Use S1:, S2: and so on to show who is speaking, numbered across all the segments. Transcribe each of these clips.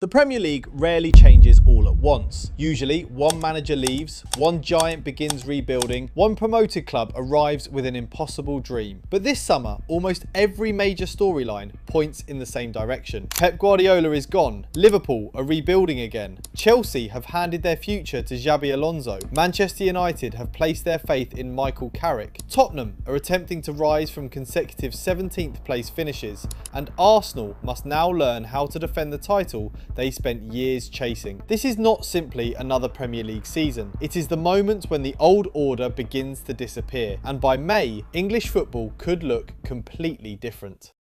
S1: The Premier League rarely changes all at once. Usually, one manager leaves, one giant begins rebuilding, one promoted club arrives with an impossible dream. But this summer, almost every major storyline points in the same direction. Pep Guardiola is gone, Liverpool are rebuilding again, Chelsea have handed their future to Xabi Alonso, Manchester United have placed their faith in Michael Carrick, Tottenham are attempting to rise from consecutive 17th place finishes, and Arsenal must now learn how to defend the title they spent years chasing. This is not simply another Premier League season. It is the moment when the old order begins to disappear, and by May, English football could look completely different.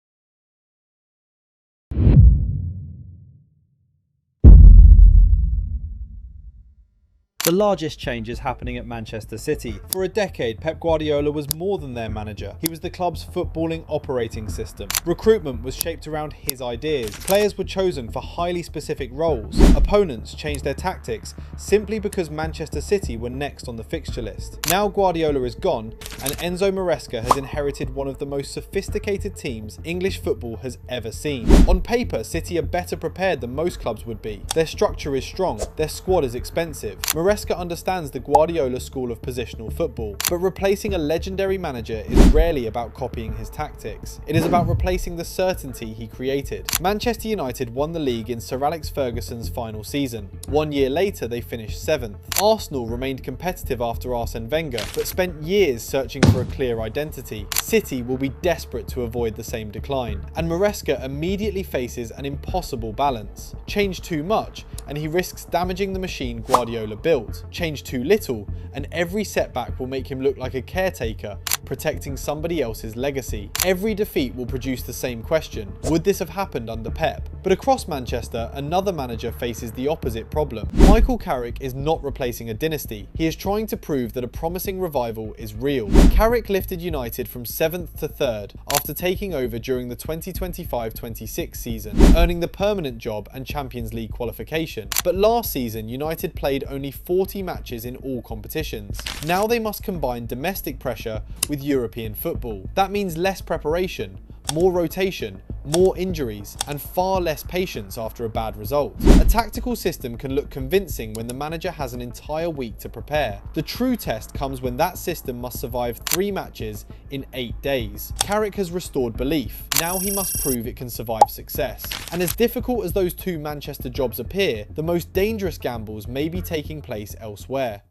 S1: The largest change is happening at Manchester City. For a decade, Pep Guardiola was more than their manager. He was the club's footballing operating system. Recruitment was shaped around his ideas. Players were chosen for highly specific roles. Opponents changed their tactics simply because Manchester City were next on the fixture list. Now Guardiola is gone, and Enzo Maresca has inherited one of the most sophisticated teams English football has ever seen. On paper, City are better prepared than most clubs would be. Their structure is strong. Their squad is expensive. Maresca understands the Guardiola school of positional football, but replacing a legendary manager is rarely about copying his tactics. It is about replacing the certainty he created. Manchester United won the league in Sir Alex Ferguson's final season. 1 year later, they finished 7th. Arsenal remained competitive after Arsene Wenger, but spent years searching for a clear identity. City will be desperate to avoid the same decline, and Maresca immediately faces an impossible balance. Change too much, and he risks damaging the machine Guardiola built. Change too little, and every setback will make him look like a caretaker, protecting somebody else's legacy. Every defeat will produce the same question: would this have happened under Pep? But across Manchester, another manager faces the opposite problem. Michael Carrick is not replacing a dynasty. He is trying to prove that a promising revival is real. Carrick lifted United from 7th to 3rd after taking over during the 2025-26 season, earning the permanent job and Champions League qualification. But last season, United played only 40 matches in all competitions. Now they must combine domestic pressure with European football. That means less preparation, more rotation, more injuries, and far less patience after a bad result. A tactical system can look convincing when the manager has an entire week to prepare. The true test comes when that system must survive 3 matches in 8 days. Carrick has restored belief. Now he must prove it can survive success. And as difficult as those 2 Manchester jobs appear, the most dangerous gambles may be taking place elsewhere.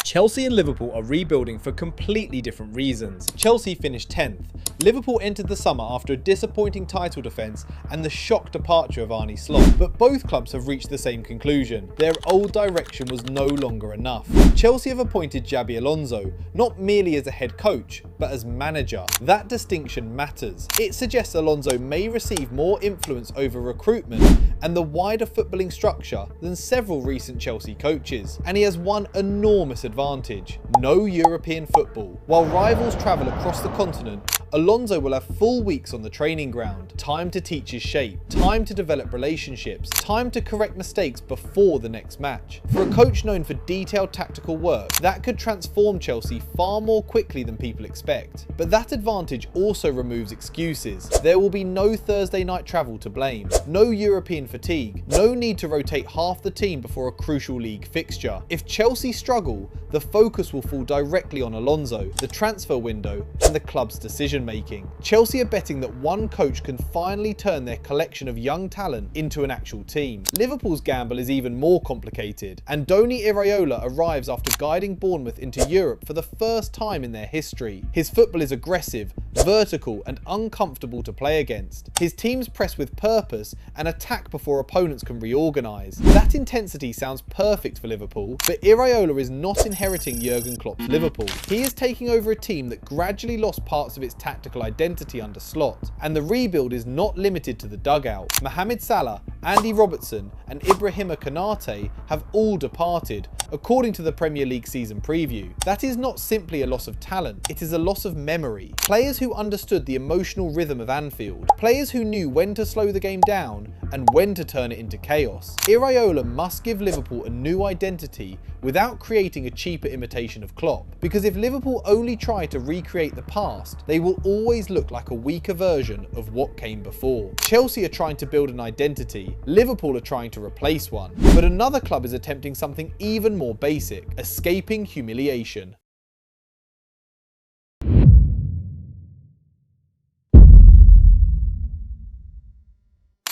S1: Chelsea and Liverpool are rebuilding for completely different reasons. Chelsea finished 10th. Liverpool entered the summer after a disappointing title defence and the shock departure of Arne Slot. But both clubs have reached the same conclusion: their old direction was no longer enough. Chelsea have appointed Xabi Alonso, not merely as a head coach, but as manager. That distinction matters. It suggests Alonso may receive more influence over recruitment and the wider footballing structure than several recent Chelsea coaches. And he has one enormous advantage: no European football. While rivals travel across the continent, Alonso will have full weeks on the training ground. Time to teach his shape, time to develop relationships, time to correct mistakes before the next match. For a coach known for detailed tactical work, that could transform Chelsea far more quickly than people expect. But that advantage also removes excuses. There will be no Thursday night travel to blame, no European fatigue, no need to rotate half the team before a crucial league fixture. If Chelsea struggle, the focus will fall directly on Alonso, the transfer window, and the club's decision making. Chelsea are betting that one coach can finally turn their collection of young talent into an actual team. Liverpool's gamble is even more complicated. Andoni Iraola arrives after guiding Bournemouth into Europe for the first time in their history. His football is aggressive, vertical, and uncomfortable to play against. His teams press with purpose and attack before opponents can reorganise. That intensity sounds perfect for Liverpool, but Iraola is not inheriting Jurgen Klopp's Liverpool. He is taking over a team that gradually lost parts of its tactical identity under Slot, and the rebuild is not limited to the dugout. Mohamed Salah, Andy Robertson and Ibrahima Konate have all departed, according to the Premier League season preview. That is not simply a loss of talent, it is a loss of memory. Players who understood the emotional rhythm of Anfield, players who knew when to slow the game down and when to turn it into chaos. Iraola must give Liverpool a new identity without creating a cheaper imitation of Klopp, because if Liverpool only try to recreate the past, they will always look like a weaker version of what came before. Chelsea are trying to build an identity, Liverpool are trying to replace one, but another club is attempting something even more basic, escaping humiliation.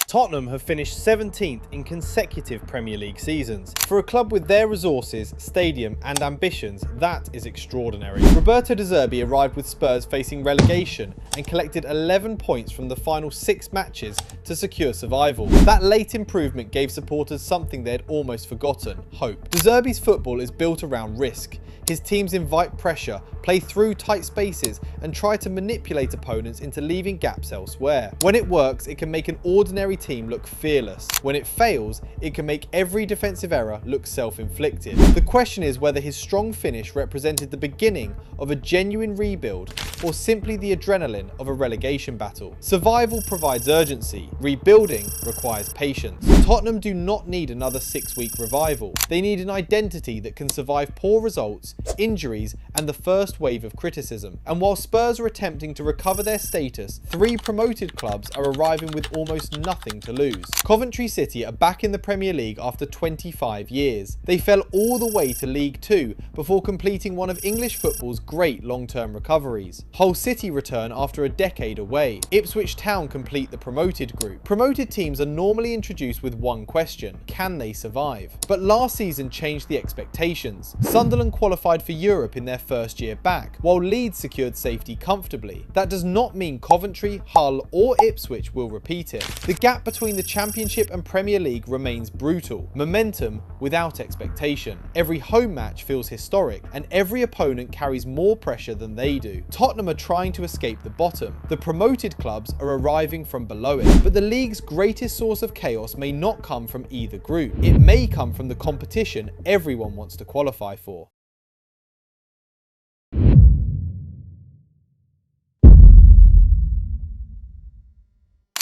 S1: Tottenham have finished 17th in consecutive Premier League seasons. For a club with their resources, stadium and ambitions, that is extraordinary. Roberto De Zerbi arrived with Spurs facing relegation and collected 11 points from the final 6 matches to secure survival. That late improvement gave supporters something they had almost forgotten: hope. De Zerbi's football is built around risk. His teams invite pressure, play through tight spaces and try to manipulate opponents into leaving gaps elsewhere. When it works, it can make an ordinary team look fearless. When it fails, it can make every defensive error look self-inflicted. The question is whether his strong finish represented the beginning of a genuine rebuild or simply the adrenaline of a relegation battle. Survival provides urgency, rebuilding requires patience. Tottenham do not need another 6-week revival. They need an identity that can survive poor results, injuries and the first wave of criticism. And while Spurs are attempting to recover their status, 3 promoted clubs are arriving with almost nothing to lose. Coventry City are back in the Premier League after 25 years. They fell all the way to League 2 before completing one of English football's great long-term recoveries. Hull City return after a decade away. Ipswich Town complete the promoted group. Promoted teams are normally introduced with one question: can they survive? But last season changed the expectations. Sunderland qualified for Europe in their first year back, while Leeds secured safety comfortably. That does not mean Coventry, Hull or Ipswich will repeat it. The gap between the Championship and Premier League remains brutal. Momentum without expectation. Every home match feels historic and every opponent carries more pressure than they do. Tottenham are trying to escape the bottom. The promoted clubs are arriving from below it. But the league's greatest source of chaos may not come from either group. It may come from the competition everyone wants to qualify for.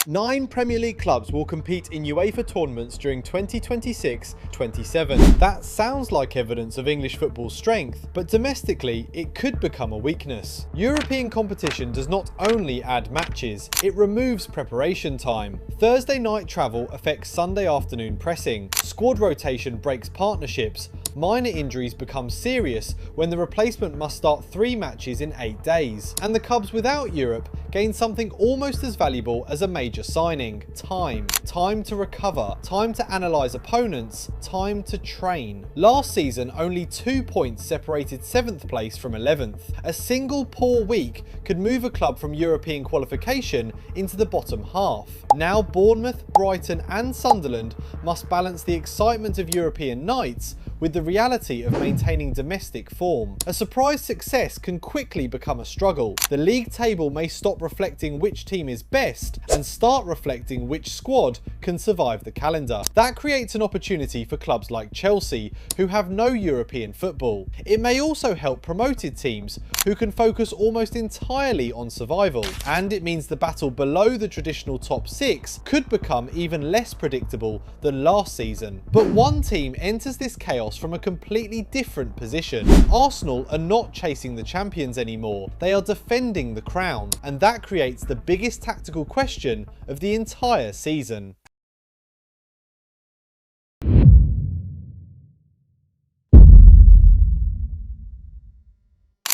S1: 9 Premier League clubs will compete in UEFA tournaments during 2026-27. That sounds like evidence of English football's strength, but domestically it could become a weakness. European competition does not only add matches, it removes preparation time. Thursday night travel affects Sunday afternoon pressing. Squad rotation breaks partnerships. Minor injuries become serious when the replacement must start 3 matches in 8 days. And the clubs without Europe gain something almost as valuable as a major signing: time. Time to recover, time to analyse opponents, time to train. Last season, only 2 points separated 7th place from 11th. A single poor week could move a club from European qualification into the bottom half. Now Bournemouth, Brighton and Sunderland must balance the excitement of European nights with the reality of maintaining domestic form. A surprise success can quickly become a struggle. The league table may stop reflecting which team is best and start reflecting which squad can survive the calendar. That creates an opportunity for clubs like Chelsea, who have no European football. It may also help promoted teams, who can focus almost entirely on survival. And it means the battle below the traditional top 6 could become even less predictable than last season. But one team enters this chaos from a completely different position. Arsenal are not chasing the champions anymore, they are defending the crown, and that creates the biggest tactical question of the entire season.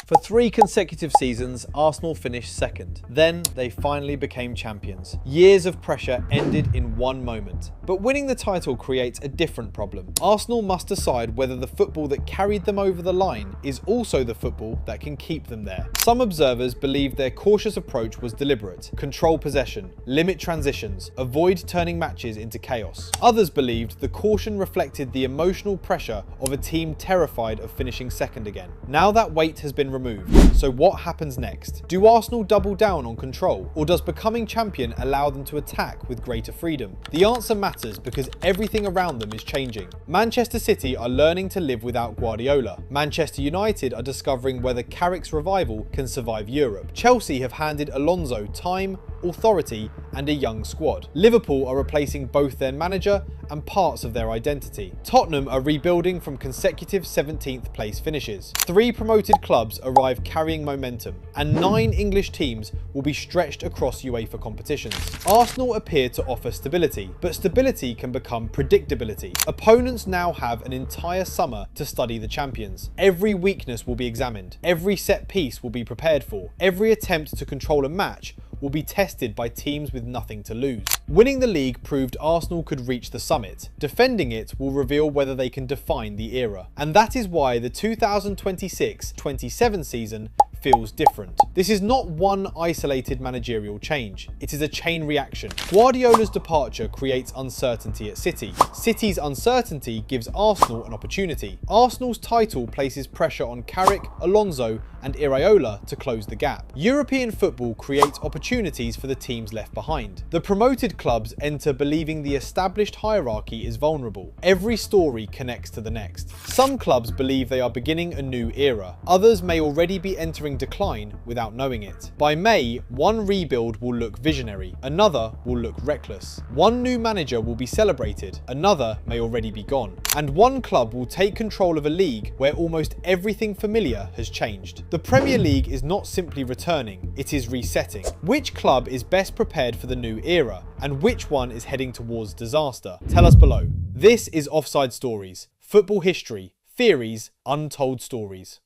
S1: For 3 consecutive seasons, Arsenal finished second. Then they finally became champions. Years of pressure ended in one moment. But winning the title creates a different problem. Arsenal must decide whether the football that carried them over the line is also the football that can keep them there. Some observers believed their cautious approach was deliberate. Control possession, limit transitions, avoid turning matches into chaos. Others believed the caution reflected the emotional pressure of a team terrified of finishing second again. Now that weight has been removed removed. So what happens next? Do Arsenal double down on control, or does becoming champion allow them to attack with greater freedom? The answer matters because everything around them is changing. Manchester City are learning to live without Guardiola. Manchester United are discovering whether Carrick's revival can survive Europe. Chelsea have handed Alonso time, authority and a young squad. Liverpool are replacing both their manager and parts of their identity. Tottenham are rebuilding from consecutive 17th place finishes. 3 promoted clubs arrive carrying momentum, and 9 English teams will be stretched across UEFA competitions. Arsenal appear to offer stability, but stability can become predictability. Opponents now have an entire summer to study the champions. Every weakness will be examined. Every set piece will be prepared for. Every attempt to control a match will be tested by teams with nothing to lose. Winning the league proved Arsenal could reach the summit. Defending it will reveal whether they can define the era. And that is why the 2026-27 season feels different. This is not one isolated managerial change. It is a chain reaction. Guardiola's departure creates uncertainty at City. City's uncertainty gives Arsenal an opportunity. Arsenal's title places pressure on Carrick, Alonso and Iraola to close the gap. European football creates opportunities for the teams left behind. The promoted clubs enter believing the established hierarchy is vulnerable. Every story connects to the next. Some clubs believe they are beginning a new era. Others may already be entering decline without knowing it. By May, one rebuild will look visionary, another will look reckless. One new manager will be celebrated, another may already be gone. And one club will take control of a league where almost everything familiar has changed. The Premier League is not simply returning, it is resetting. Which club is best prepared for the new era, and which one is heading towards disaster? Tell us below. This is Offside Stories, football history, theories, untold stories.